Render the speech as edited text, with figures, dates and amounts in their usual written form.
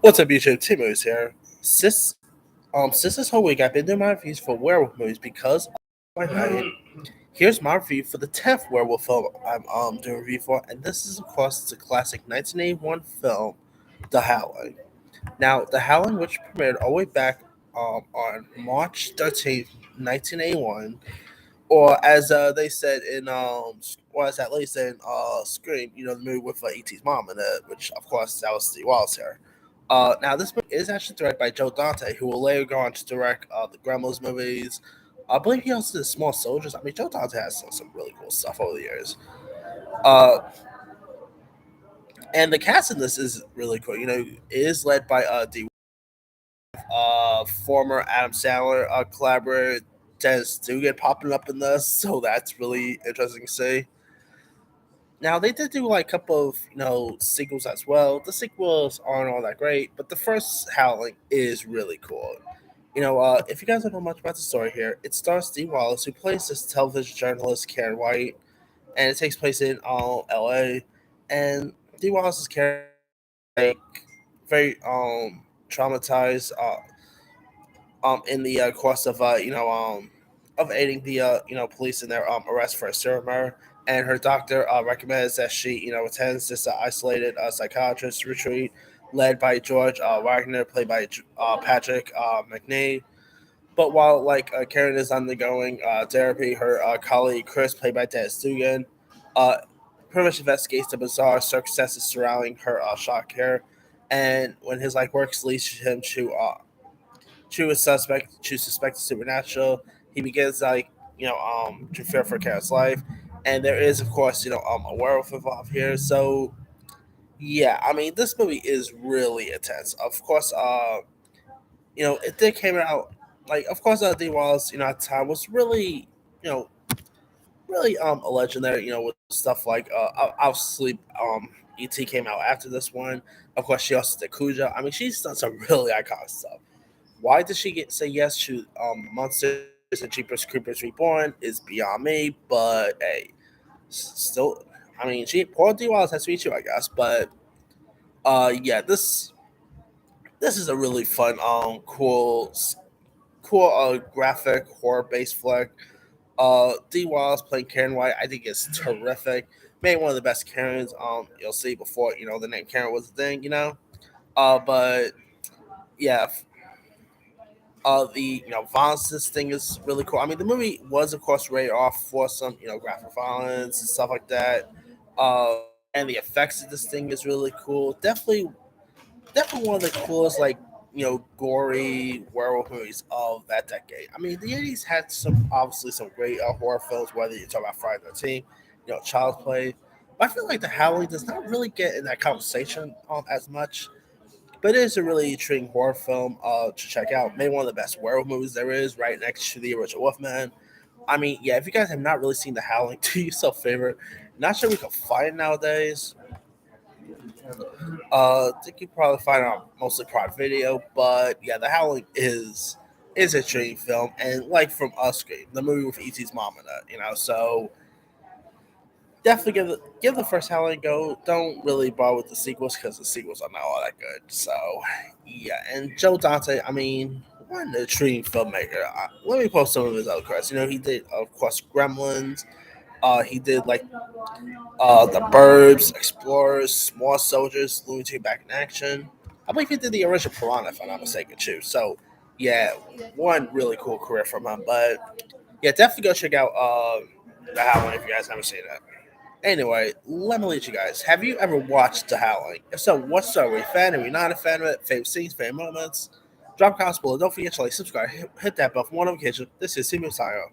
What's up, YouTube? Timo's here. Since this whole week, I've been doing my reviews for werewolf movies because of my diet. Here's my review for the 10th werewolf film I'm doing a review for, and this is, of course, the classic 1981 film, The Howling. Now, The Howling, which premiered all the way back on March 13th, 1981, or as they said in or as that lady said in Scream, the movie with E.T.'s mom in it, which of course that was Steve Wallace here. Now this movie is actually directed by Joe Dante, who will later go on to direct the Gremlins movies. I believe he also did Small Soldiers. I mean, Joe Dante has done some really cool stuff over the years. Uh, and the cast in this is really cool. It is led by former Adam Sandler collaborator Dennis Dugan popping up in this, so that's really interesting to see. Now they did do like a couple of sequels as well. The sequels aren't all that great, but the first Howling is really cool. If you guys don't know much about the story here, it stars Steve Wallace, who plays this television journalist Karen White, and it takes place in L.A. And Steve Wallace's character like very traumatized in the course of of aiding the police in their arrest for a serial murder. And her doctor recommends that she attends this isolated psychiatrist retreat led by George Wagner, played by Patrick McNee. But while Karen is undergoing therapy, her colleague Chris, played by Dennis Dugan, uh, pretty much investigates the bizarre circumstances surrounding her shock care. And when his works leads him to suspect the supernatural. He begins to fear for Karen's life, and there is of course a werewolf involved here. So yeah, I mean this movie is really intense. Of course, it did came out of course D Wallace at the time was really you know really a legend there. With stuff like obviously E.T. came out after this one. Of course, she also did Cujo. I mean, she's done some really iconic stuff. Why did she say yes to Monsters and Jeepers Creepers Reborn is beyond me, but hey, still, I mean, she Paul D. Wallace has to be too, I guess. But yeah, this is a really fun, cool, graphic horror based flick. D. Wallace playing Karen White, I think is terrific. Maybe one of the best Karens you'll see before the name Karen was a thing. But yeah, the violence thing is really cool. I mean, the movie was of course rated off for some graphic violence and stuff like that. Uh, and the effects of this thing is really cool. Definitely one of the coolest gory werewolf movies of that decade. I mean, the '80s had some obviously some great horror films. Whether you talk about Friday the 13th, Child's Play. But I feel like The Howling does not really get in that conversation as much. But it is a really intriguing horror film to check out. Maybe one of the best werewolf movies there is, right next to the original Wolfman. I mean, yeah, if you guys have not really seen The Howling, do yourself a favor. Not sure we can find it nowadays. I think you probably find it on mostly Prime Video, but yeah, The Howling is a intriguing film, and like from Us Scream, the movie with E.T.'s mom in it, so definitely give the first Howling a go. Don't really bother with the sequels because the sequels are not all that good. So yeah, and Joe Dante, I mean, what an intriguing filmmaker. Let me post some of his other credits. He did of course Gremlins. He did The Burbs, Explorers, Small Soldiers, Looney Tunes Back in Action. I believe he did the original Piranha, if I'm not mistaken, too. So yeah, one really cool career from him. But yeah, definitely go check out The Howling if you guys haven't seen it. Anyway, let me lead you guys. Have you ever watched The Howling? If so, what star are you a fan? Are you not a fan of it? Favorite scenes, favorite moments? Drop comments below. Don't forget to subscribe, hit that bell for more notifications. This is Simo Sayo.